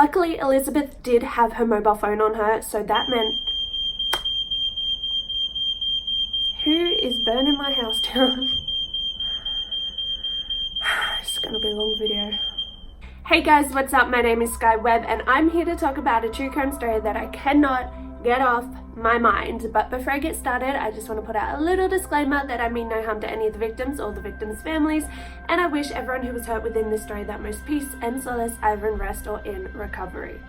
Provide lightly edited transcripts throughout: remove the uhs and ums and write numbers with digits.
Luckily, Elizabeth did have her mobile phone on her, so that meant... Who is burning my house down? It's gonna be a long video. Hey guys, what's up? My name is Sky Webb and I'm here to talk about a true crime story that I cannot get off my mind. But before I get started, I just want to put out a little disclaimer that I mean no harm to any of the victims or the victims' families, and I wish everyone who was hurt within this story the utmost peace and solace, either in rest or in recovery.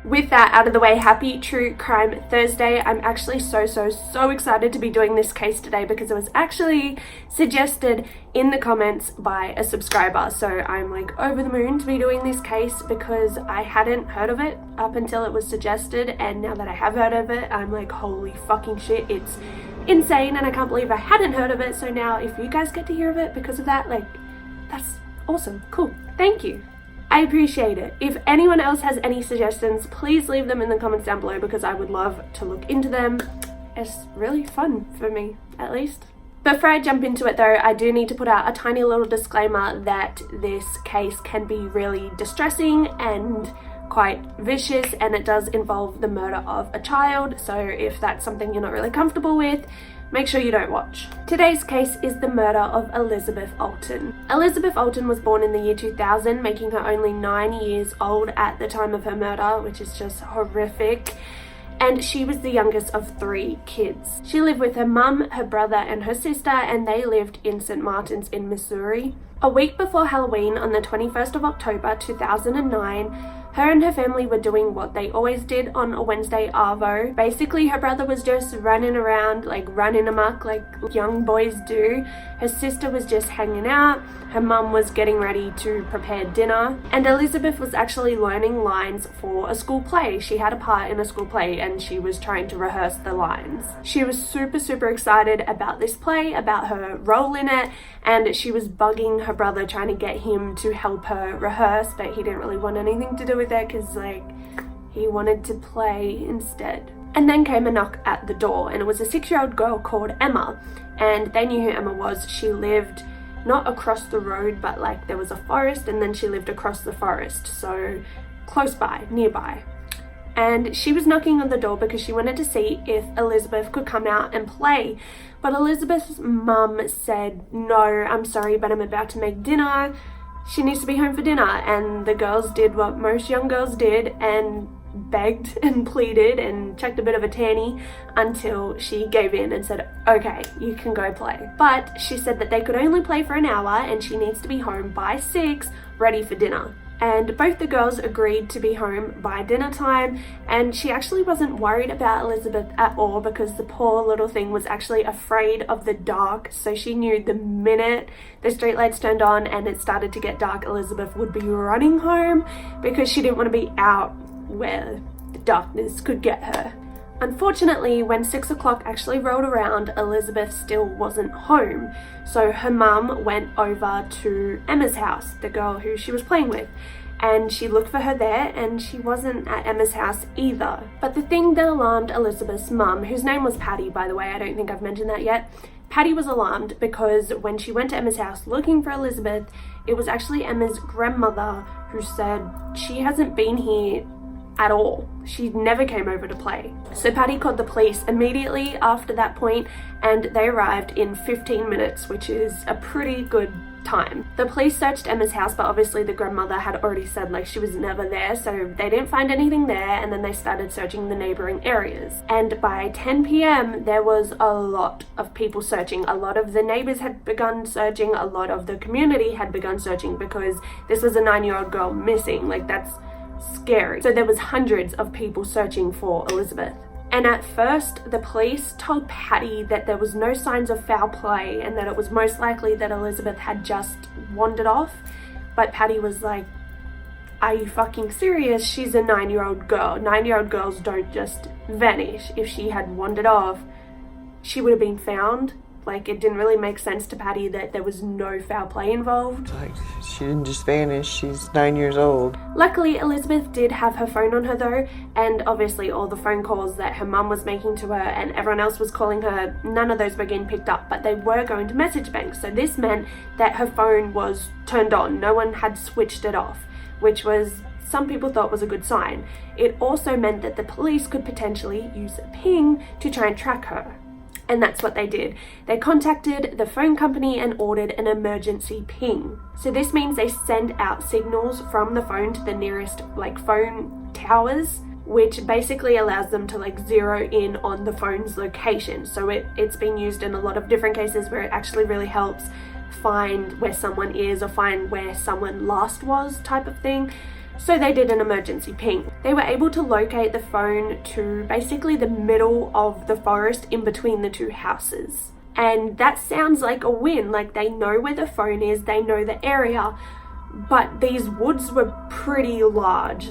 With that out of the way, happy True Crime Thursday. I'm actually so excited to be doing this case today because it was actually suggested in the comments by a subscriber. So I'm like over the moon to be doing this case because I hadn't heard of it up until it was suggested, and now that I have heard of it, I'm like, holy fucking shit, it's insane and I can't believe I hadn't heard of it. So now if you guys get to hear of it because of that, like, that's awesome. Cool. Thank you. I appreciate it. If anyone else has any suggestions, please leave them in the comments down below because I would love to look into them. It's really fun for me, at least. Before I jump into it though, I do need to put out a tiny little disclaimer that this case can be really distressing and quite vicious, and it does involve the murder of a child. So if that's something you're not really comfortable with, make sure you don't watch. Today's case is the murder of Elizabeth Olten. Elizabeth Olten was born in the year 2000, making her only 9 years old at the time of her murder, which is just horrific. And she was the youngest of 3 kids. She lived with her mum, her brother, and her sister, and they lived in St. Martin's in Missouri. A week before Halloween, on the 21st of October 2009, her and her family were doing what they always did on a Wednesday arvo. Basically, her brother was just running around, like running amok like young boys do. Her sister was just hanging out. Her mum was getting ready to prepare dinner. And Elizabeth was actually learning lines for a school play. She had a part in a school play and she was trying to rehearse the lines. She was super excited about this play, about her role in it, and she was bugging her brother, trying to get him to help her rehearse, but he didn't really want anything to do with it because like he wanted to play instead. And then came a knock at the door, and it was a 6-year-old girl called Emma, and they knew who Emma was. She lived not across the road, but like there was a forest, and then she lived across the forest, so close by, nearby. And she was knocking on the door because she wanted to see if Elizabeth could come out and play. But Elizabeth's mum said, no, I'm sorry, but I'm about to make dinner. She needs to be home for dinner. And the girls did what most young girls did and begged and pleaded and chucked a bit of a tanny until she gave in and said, okay, you can go play. But she said that they could only play for an hour and she needs to be home by 6, ready for dinner. And both the girls agreed to be home by dinner time, and she actually wasn't worried about Elizabeth at all because the poor little thing was actually afraid of the dark. So she knew the minute the streetlights turned on and it started to get dark, Elizabeth would be running home because she didn't want to be out where the darkness could get her. Unfortunately, when 6 o'clock actually rolled around, Elizabeth still wasn't home. So her mum went over to Emma's house, the girl who she was playing with, and she looked for her there and she wasn't at Emma's house either. But the thing that alarmed Elizabeth's mum, whose name was Patty, by the way, I don't think I've mentioned that yet, Patty was alarmed because when she went to Emma's house looking for Elizabeth, it was actually Emma's grandmother who said she hasn't been here at all. She never came over to play. So Patty called the police immediately after that point, and they arrived in 15 minutes, which is a pretty good time. The police searched Emma's house, but obviously the grandmother had already said like she was never there, so they didn't find anything there, and then they started searching the neighboring areas. And by 10 p.m. there was a lot of people searching. A lot of the neighbors had begun searching, a lot of the community had begun searching because this was a 9-year-old girl missing. Like, that's scary. So there was hundreds of people searching for Elizabeth. And at first, the police told Patty that there was no signs of foul play and that it was most likely that Elizabeth had just wandered off. But Patty was like, are you fucking serious? She's a 9-year-old girl. 9-year-old girls don't just vanish. If she had wandered off, she would have been found Like, it didn't really make sense to Patty that there was no foul play involved. Like, she didn't just vanish. She's 9 years old. Luckily, Elizabeth did have her phone on her though, and obviously all the phone calls that her mum was making to her and everyone else was calling her, none of those were getting picked up, but they were going to message banks. So this meant that her phone was turned on. No one had switched it off, which was, some people thought, was a good sign. It also meant that the police could potentially use a ping to try and track her. And that's what they did. They contacted the phone company and ordered an emergency ping. So this means they send out signals from the phone to the nearest phone towers, which basically allows them to zero in on the phone's location. So it's been used in a lot of different cases where it actually really helps find where someone is or find where someone last was, type of thing. So they did an emergency ping. They were able to locate the phone to basically the middle of the forest in between the two houses. And that sounds like a win. Like, they know where the phone is, they know the area, but these woods were pretty large,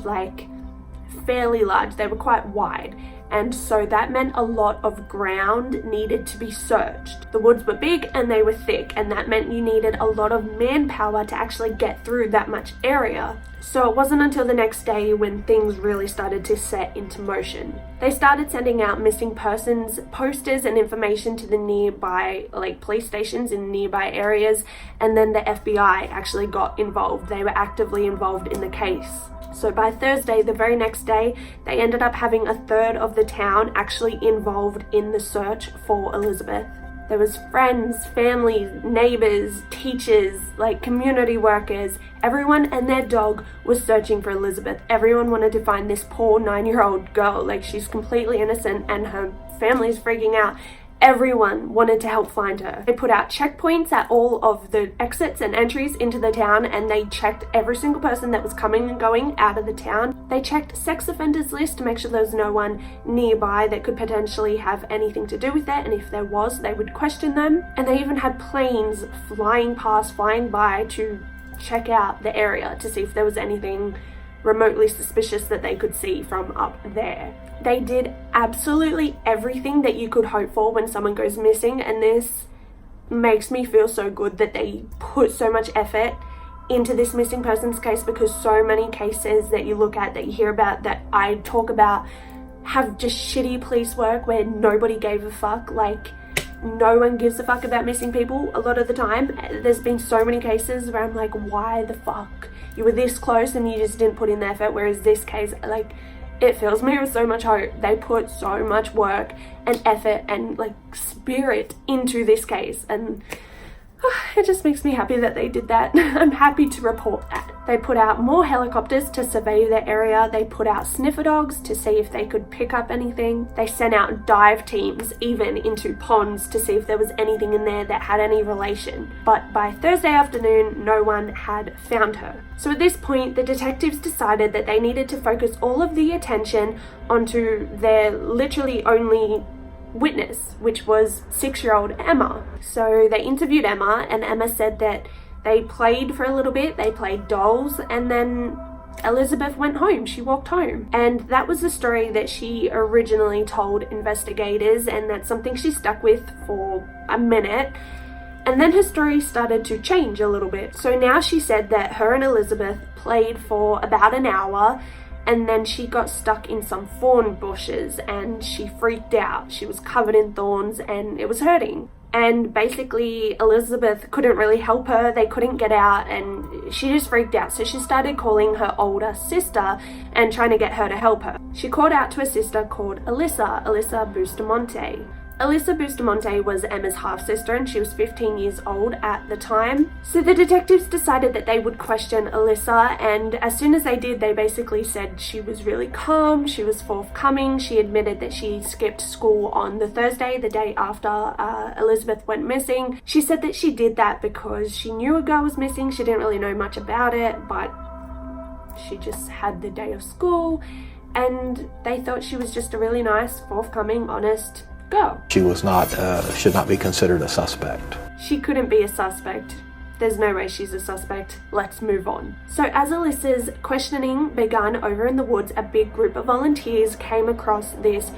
fairly large. They were quite wide. And so that meant a lot of ground needed to be searched. The woods were big and they were thick, and that meant you needed a lot of manpower to actually get through that much area. So it wasn't until the next day when things really started to set into motion. They started sending out missing persons posters and information to the nearby police stations in nearby areas, and then the FBI actually got involved. They were actively involved in the case. So by Thursday, the very next day, they ended up having a third of the town actually involved in the search for Elizabeth. There was friends, families, neighbors, teachers, community workers. Everyone and their dog was searching for Elizabeth. Everyone wanted to find this poor 9-year-old girl. She's completely innocent and her family's freaking out. Everyone wanted to help find her. They put out checkpoints at all of the exits and entries into the town, and they checked every single person that was coming and going out of the town. They checked sex offenders list to make sure there was no one nearby that could potentially have anything to do with it, and if there was, they would question them. And they even had planes flying by to check out the area to see if there was anything remotely suspicious that they could see from up there. They did absolutely everything that you could hope for when someone goes missing, and this makes me feel so good that they put so much effort into this missing persons case, because so many cases that you look at, that you hear about, that I talk about, have just shitty police work where nobody gave a fuck. No one gives a fuck about missing people a lot of the time. There's been so many cases where I'm like, why the fuck? You were this close and you just didn't put in the effort, whereas this case, it fills me with so much hope. They put so much work and effort and spirit into this case, and it just makes me happy that they did that. I'm happy to report that. They put out more helicopters to survey the area. They put out sniffer dogs to see if they could pick up anything. They sent out dive teams even into ponds to see if there was anything in there that had any relation. But by Thursday afternoon, no one had found her. So at this point, the detectives decided that they needed to focus all of the attention onto their literally only witness, which was 6-year-old Emma. So they interviewed Emma, and Emma said that they played for a little bit, they played dolls, and then Elizabeth went home. She walked home. And that was the story that she originally told investigators, and that's something she stuck with for a minute. And then her story started to change a little bit. So now she said that her and Elizabeth played for about an hour, and then she got stuck in some thorn bushes and she freaked out. She was covered in thorns and it was hurting. And basically Elizabeth couldn't really help her. They couldn't get out and she just freaked out. So she started calling her older sister and trying to get her to help her. She called out to a sister called Alyssa Bustamante. Alyssa Bustamante was Emma's half-sister and she was 15 years old at the time. So the detectives decided that they would question Alyssa, and as soon as they did, they basically said she was really calm, she was forthcoming. She admitted that she skipped school on the Thursday, the day after Elizabeth went missing. She said that she did that because she knew a girl was missing. She didn't really know much about it, but she just had the day of school, and they thought she was just a really nice, forthcoming, honest girl. She was not, should not be considered a suspect. She couldn't be a suspect. There's no way she's a suspect. Let's move on. So as Alyssa's questioning began over in the woods, a big group of volunteers came across this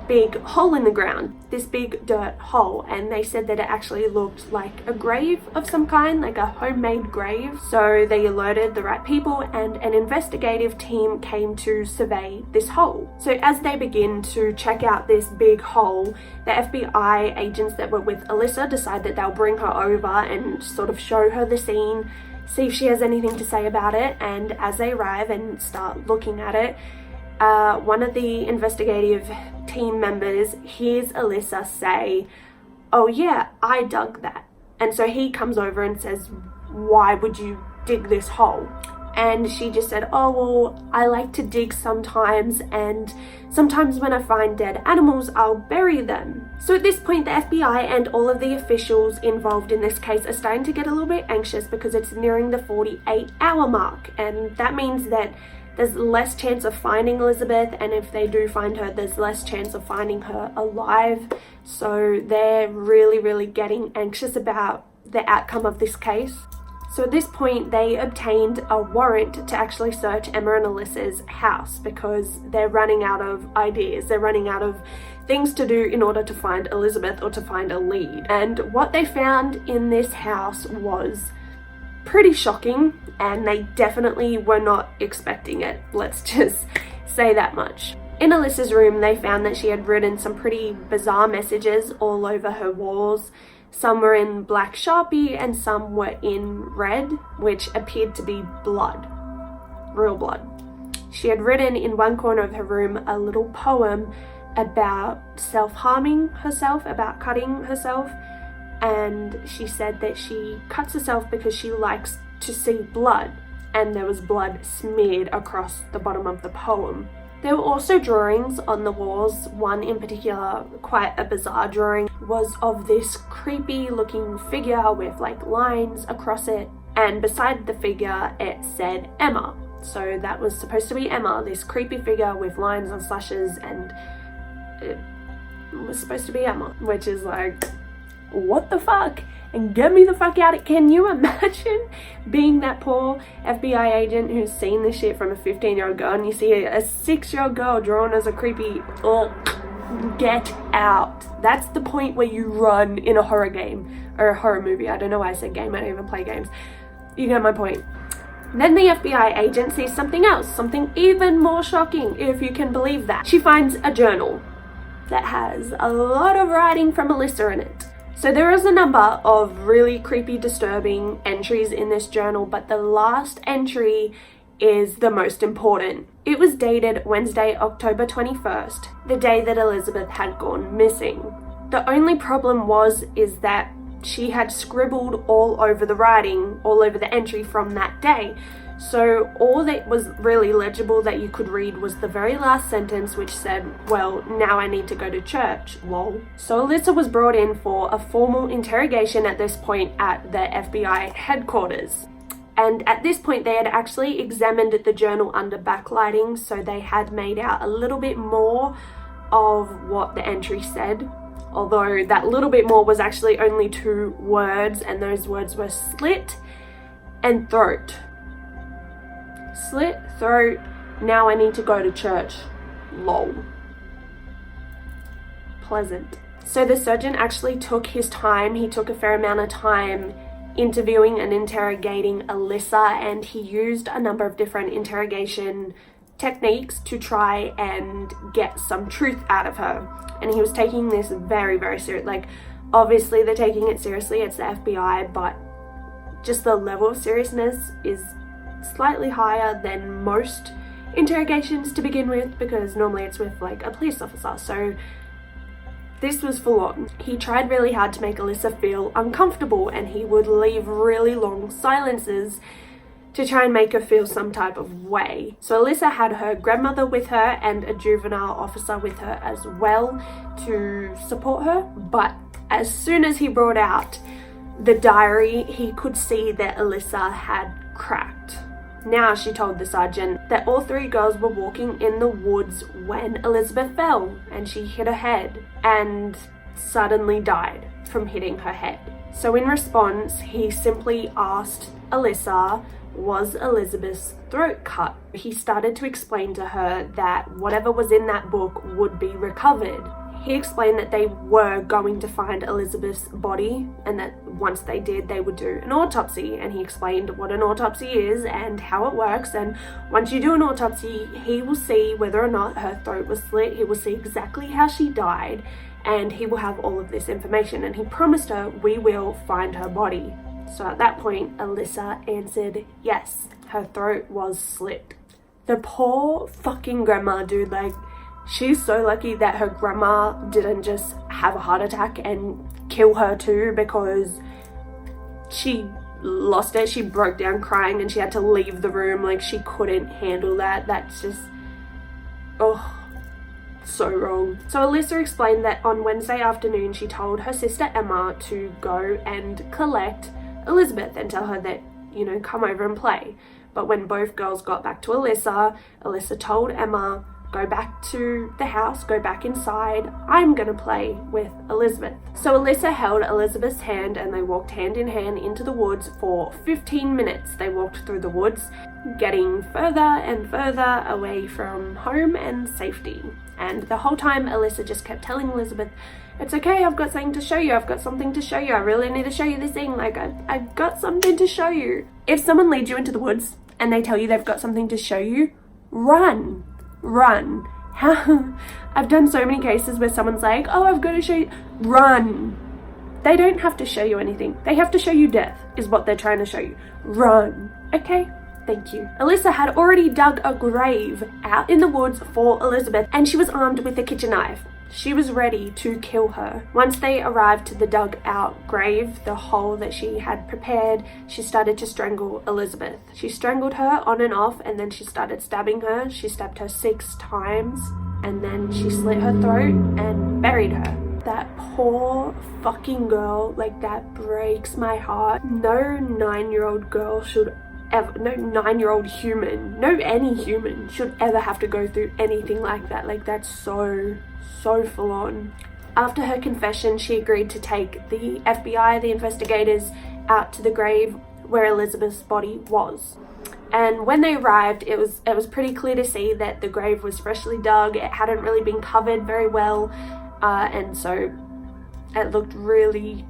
big hole in the ground, this big dirt hole, and they said that it actually looked like a grave of some kind, like a homemade grave. So they alerted the right people and an investigative team came to survey this hole. So as they begin to check out this big hole, the FBI agents that were with Alyssa decide that they'll bring her over and sort of show her the scene, see if she has anything to say about it. And as they arrive and start looking at it, one of the investigative team members hears Alyssa say, "Oh yeah, I dug that." And so he comes over and says, "Why would you dig this hole?" And she just said, "Oh, well, I like to dig sometimes, and sometimes when I find dead animals, I'll bury them." So at this point, the FBI and all of the officials involved in this case are starting to get a little bit anxious because it's nearing the 48-hour mark. And that means that there's less chance of finding Elizabeth, and if they do find her, there's less chance of finding her alive. So they're really getting anxious about the outcome of this case. So at this point, they obtained a warrant to actually search Emma and Alyssa's house because they're running out of ideas. They're running out of things to do in order to find Elizabeth or to find a lead. And what they found in this house was pretty shocking, and they definitely were not expecting it. Let's just say that much. In Alyssa's room, they found that she had written some pretty bizarre messages all over her walls. Some were in black Sharpie and some were in red, which appeared to be blood. Real blood. She had written in one corner of her room a little poem about self-harming herself, about cutting herself. And she said that she cuts herself because she likes to see blood, and there was blood smeared across the bottom of the poem. There were also drawings on the walls. One in particular, quite a bizarre drawing, was of this creepy looking figure with like lines across it, and beside the figure it said Emma. So that was supposed to be Emma, this creepy figure with lines and slashes, and it was supposed to be Emma, which is like, what the fuck? And get me the fuck out. Can you imagine being that poor FBI agent who's seen this shit from a 15-year-old girl, and you see a 6-year-old girl drawn as a creepy, get out. That's the point where you run in a horror game or a horror movie. I don't know why I said game, I don't even play games. You get my point. Then the FBI agent sees something else, something even more shocking, if you can believe that. She finds a journal that has a lot of writing from Alyssa in it. So there is a number of really creepy, disturbing entries in this journal, but the last entry is the most important. It was dated Wednesday, October 21st, the day that Elizabeth had gone missing. The only problem is that she had scribbled all over the writing, all over the entry from that day. So all that was really legible that you could read was the very last sentence, which said, "Well, now I need to go to church, lol." So Alyssa was brought in for a formal interrogation at this point at the FBI headquarters. And at this point, they had actually examined the journal under backlighting, so they had made out a little bit more of what the entry said. Although that little bit more was actually only 2 words, and those words were slit and throat. Slit, throat, now I need to go to church, lol. Pleasant. So the surgeon actually took his time. He took a fair amount of time interviewing and interrogating Alyssa, and he used a number of different interrogation techniques to try and get some truth out of her. And he was taking this very serious. Like, obviously they're taking it seriously, it's the FBI, but just the level of seriousness is slightly higher than most interrogations to begin with, because normally it's with like a police officer. So this was full on. He tried really hard to make Alyssa feel uncomfortable, and he would leave really long silences to try and make her feel some type of way. So Alyssa had her grandmother with her and a juvenile officer with her as well to support her. But as soon as he brought out the diary, he could see that Alyssa had cracked. Now she told the sergeant that all 3 girls were walking in the woods when Elizabeth fell, and she hit her head and suddenly died from hitting her head. So in response, he simply asked Alyssa was Elizabeth's throat cut. He started to explain to her that whatever was in that book would be recovered. He explained that they were going to find Elizabeth's body and that once they did, they would do an autopsy. And he explained what an autopsy is and how it works. And once you do an autopsy, he will see whether or not her throat was slit. He will see exactly how she died, and he will have all of this information. And he promised her, we will find her body. So at that point, Alyssa answered yes, her throat was slit. The poor fucking grandma, dude, like, she's so lucky that her grandma didn't just have a heart attack and kill her too, because she lost it. She broke down crying and she had to leave the room. Like, she couldn't handle that. That's just, oh, so wrong. So Alyssa explained that on Wednesday afternoon, she told her sister Emma to go and collect Elizabeth and tell her that, you know, come over and play. But when both girls got back to Alyssa, Alyssa told Emma, go back to the house, go back inside, I'm gonna play with Elizabeth. So Alyssa held Elizabeth's hand and they walked hand in hand into the woods for 15 minutes. They walked through the woods, getting further and further away from home and safety. And the whole time Alyssa just kept telling Elizabeth, it's okay, I've got something to show you, I've got something to show you, I really need to show you this thing, like, I've got something to show you. If someone leads you into the woods and they tell you they've got something to show you, run. Run. I've done so many cases where someone's like, oh, I've got to show you. Run. They don't have to show you anything. They have to show you death, is what they're trying to show you. Run. Okay? Thank you. Alyssa had already dug a grave out in the woods for Elizabeth, and she was armed with a kitchen knife. She was ready to kill her. Once they arrived to the dug out grave, the hole that she had prepared, she started to strangle Elizabeth. She strangled her on and off, and then she started stabbing her. She stabbed her 6 times, and then she slit her throat and buried her. That poor fucking girl, like, that breaks my heart. No 9-year-old girl should ever, no 9-year-old human, no any human should ever have to go through anything like that. Like, that's so full on. After her confession, she agreed to take the FBI, the investigators, out to the grave where Elizabeth's body was. And when they arrived, it was pretty clear to see that the grave was freshly dug. It hadn't really been covered very well, and so it looked really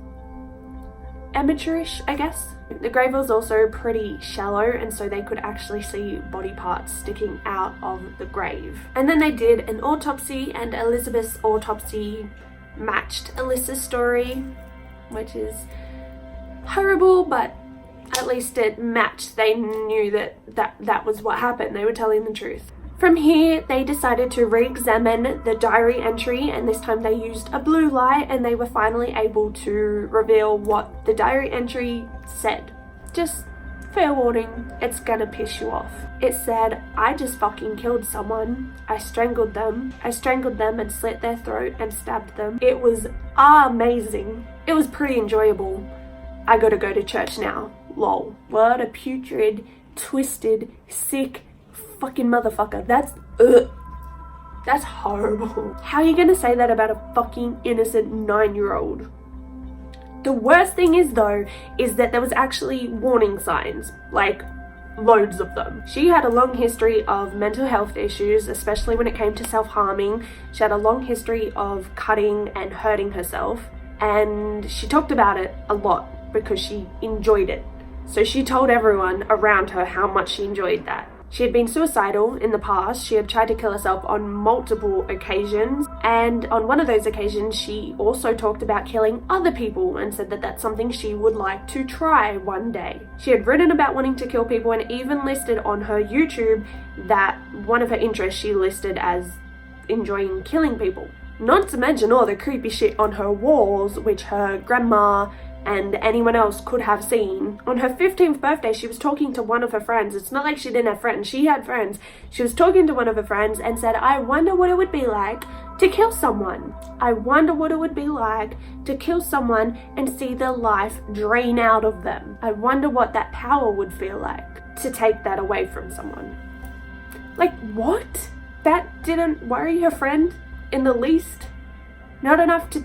amateurish, I guess. The grave was also pretty shallow, and so they could actually see body parts sticking out of the grave. And then they did an autopsy, and Elizabeth's autopsy matched Alyssa's story, which is horrible, but at least it matched. They knew that was what happened. They were telling the truth. From here, they decided to re-examine the diary entry, and this time they used a blue light, and they were finally able to reveal what the diary entry said. Just fair warning, it's gonna piss you off. It said, I just fucking killed someone. I strangled them and slit their throat and stabbed them. It was amazing. It was pretty enjoyable. I gotta go to church now. Lol. What a putrid, twisted, sick fucking motherfucker. That's horrible. How are you gonna say that about a fucking innocent 9-year-old? The worst thing is, though, is that there was actually warning signs, like loads of them. She had a long history of mental health issues, especially when it came to self-harming. She had a long history of cutting and hurting herself, and she talked about it a lot because she enjoyed it. So she told everyone around her how much she enjoyed that. She had been suicidal in the past. She had tried to kill herself on multiple occasions, and on one of those occasions she also talked about killing other people and said that that's something she would like to try one day. She had written about wanting to kill people and even listed on her YouTube that one of her interests she listed as enjoying killing people. Not to mention all the creepy shit on her walls, which her grandma and anyone else could have seen. On her 15th birthday, she was talking to one of her friends. It's not like she didn't have friends, she had friends. She was talking to one of her friends and said, I wonder what it would be like to kill someone. I wonder what it would be like to kill someone and see their life drain out of them. I wonder what that power would feel like to take that away from someone. Like, what? That didn't worry her friend in the least? Not enough to,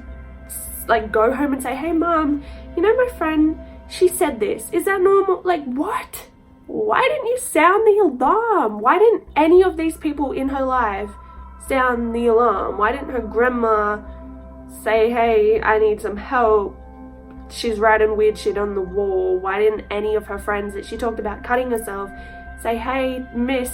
like, go home and say, hey mom, you know my friend, she said this. Is that normal? Like, what? why didn't you sound the alarm? Why didn't any of these people in her life sound the alarm? Why didn't her grandma say, hey, I need some help, she's writing weird shit on the wall? Why didn't any of her friends that she talked about cutting herself say, hey, miss,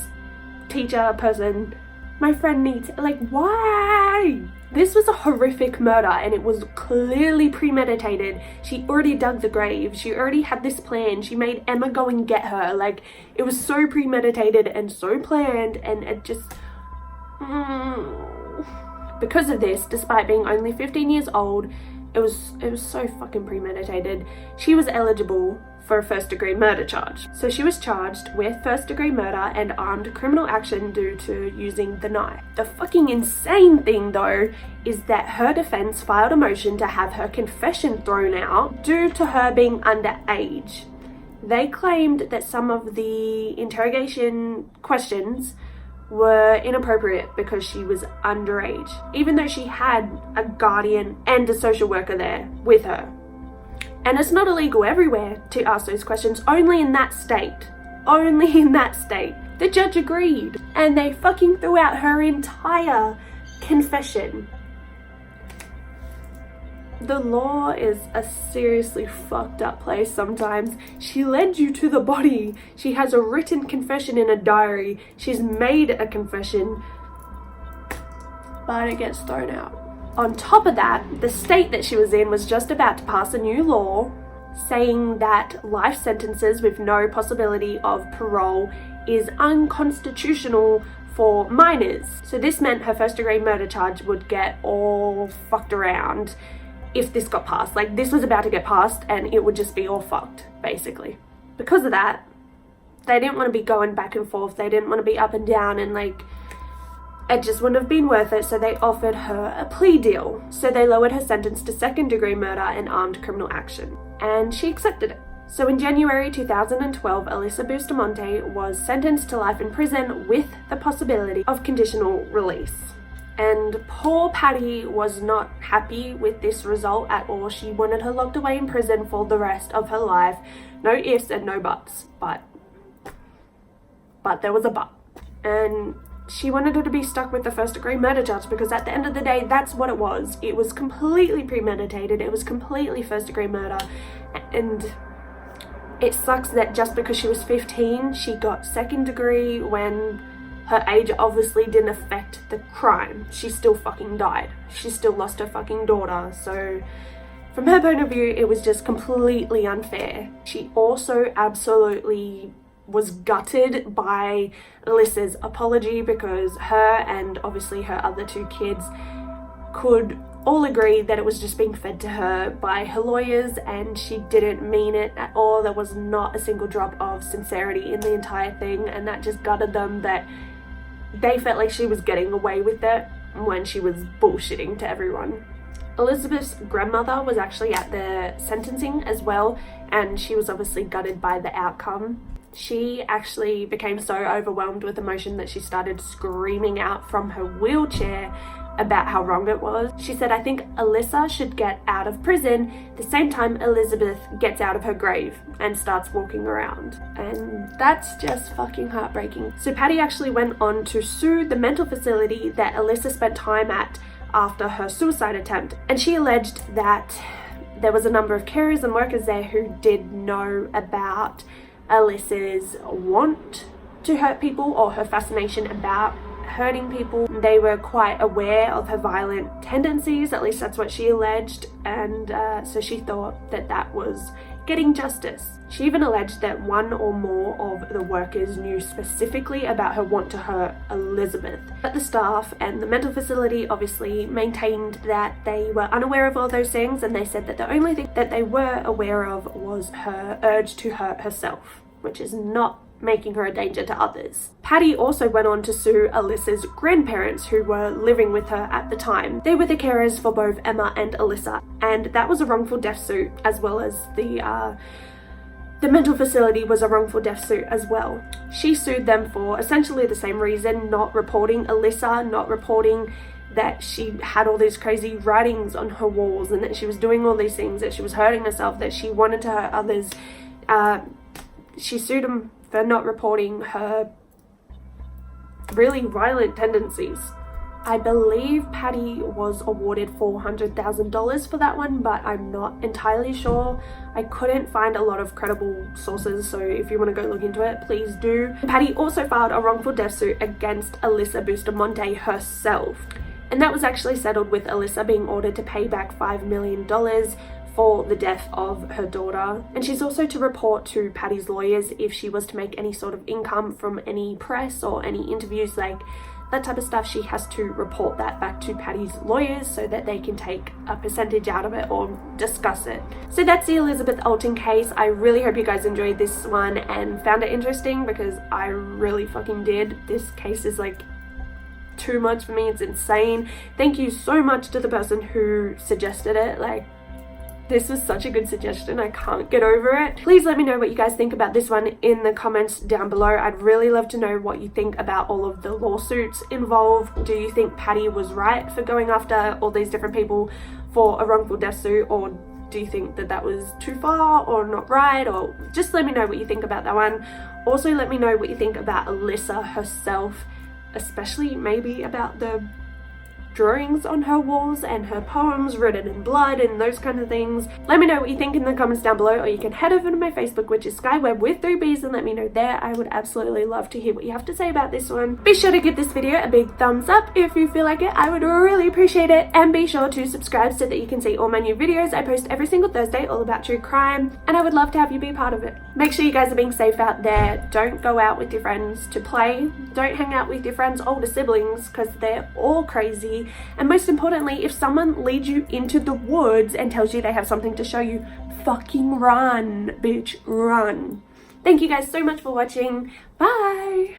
teacher, person, my friend needs, like, why? This was a horrific murder, and it was clearly premeditated. She already dug the grave. She already had this plan. She made Emma go and get her. Like, it was so premeditated and so planned, and it just... Because of this, despite being only 15 years old, it was so fucking premeditated. She was eligible for a first-degree murder charge. So she was charged with first-degree murder and armed criminal action due to using the knife. The fucking insane thing, though, is that her defense filed a motion to have her confession thrown out due to her being underage. They claimed that some of the interrogation questions were inappropriate because she was underage, even though she had a guardian and a social worker there with her. And it's not illegal everywhere to ask those questions, only in that state. Only in that state. The judge agreed, and they fucking threw out her entire confession. The law is a seriously fucked up place sometimes. She led you to the body. She has a written confession in a diary. She's made a confession, but it gets thrown out. On top of that, the state that she was in was just about to pass a new law saying that life sentences with no possibility of parole is unconstitutional for minors. So this meant her first-degree murder charge would get all fucked around if this got passed. Like, this was about to get passed and it would just be all fucked, basically. Because of that, they didn't want to be going back and forth. They didn't want to be up and down, and like, it just wouldn't have been worth it, so they offered her a plea deal. So they lowered her sentence to second-degree murder and armed criminal action, and she accepted it. So in January 2012, Alyssa Bustamante was sentenced to life in prison with the possibility of conditional release. And poor Patty was not happy with this result at all. She wanted her locked away in prison for the rest of her life. No ifs and no buts, but there was a but. And she wanted her to be stuck with the first-degree murder charge because at the end of the day, that's what it was. It was completely premeditated. It was completely first-degree murder. And it sucks that just because she was 15, she got second degree when her age obviously didn't affect the crime. She still fucking died. She still lost her fucking daughter. So from her point of view, it was just completely unfair. She also absolutely was gutted by Alyssa's apology because her and obviously her other two kids could all agree that it was just being fed to her by her lawyers, and she didn't mean it at all. There was not a single drop of sincerity in the entire thing, and that just gutted them, that they felt like she was getting away with it when she was bullshitting to everyone. Elizabeth's grandmother was actually at the sentencing as well, and she was obviously gutted by the outcome. She actually became so overwhelmed with emotion that she started screaming out from her wheelchair about how wrong it was. She said, I think Alyssa should get out of prison the same time Elizabeth gets out of her grave and starts walking around. And that's just fucking heartbreaking. So Patty actually went on to sue the mental facility that Alyssa spent time at after her suicide attempt. And she alleged that there was a number of carers and workers there who did know about Alyssa's want to hurt people or her fascination about hurting people. They were quite aware of her violent tendencies, at least that's what she alleged, and so she thought that that was getting justice. She even alleged that one or more of the workers knew specifically about her want to hurt Elizabeth. But the staff and the mental facility obviously maintained that they were unaware of all those things, and they said that the only thing that they were aware of was her urge to hurt herself, which is not making her a danger to others. Patty also went on to sue Alyssa's grandparents, who were living with her at the time. They were the carers for both Emma and Alyssa, and that was a wrongful death suit, as well as the mental facility was a wrongful death suit as well. She sued them for essentially the same reason, not reporting Alyssa, not reporting that she had all these crazy writings on her walls and that she was doing all these things, that she was hurting herself, that she wanted to hurt others. She sued them for not reporting her really violent tendencies. I believe Patty was awarded $400,000 for that one, but I'm not entirely sure. I couldn't find a lot of credible sources, so if you want to go look into it, please do. Patty also filed a wrongful death suit against Alyssa Bustamante herself, and that was actually settled with Alyssa being ordered to pay back $5 million for the death of her daughter. And she's also to report to Patty's lawyers if she was to make any sort of income from any press or any interviews, like that type of stuff. She has to report that back to Patty's lawyers so that they can take a percentage out of it or discuss it. So that's the Elizabeth Olten case. I really hope you guys enjoyed this one and found it interesting, because I really fucking did. This case is like too much for me. It's insane. Thank you so much to the person who suggested it. Like, this was such a good suggestion. I can't get over it. Please let me know what you guys think about this one in the comments down below. I'd really love to know what you think about all of the lawsuits involved. Do you think Patty was right for going after all these different people for a wrongful death suit, or do you think that that was too far or not right? Or just let me know what you think about that one. Also, let me know what you think about Alyssa herself, especially maybe about the drawings on her walls and her poems written in blood and those kind of things. Let me know what you think in the comments down below, or you can head over to my Facebook, which is skyweb with 3 B's, and let me know there. I would absolutely love to hear what you have to say about this one. Be sure to give this video a big thumbs up if you feel like it. I would really appreciate it, and be sure to subscribe so that you can see all my new videos. I post every single Thursday all about true crime, and I would love to have you be a part of it. Make sure you guys are being safe out there. Don't go out with your friends to play. Don't hang out with your friends' older siblings, because they're all crazy. And most importantly, if someone leads you into the woods and tells you they have something to show you, fucking run, bitch, run. Thank you guys so much for watching. Bye!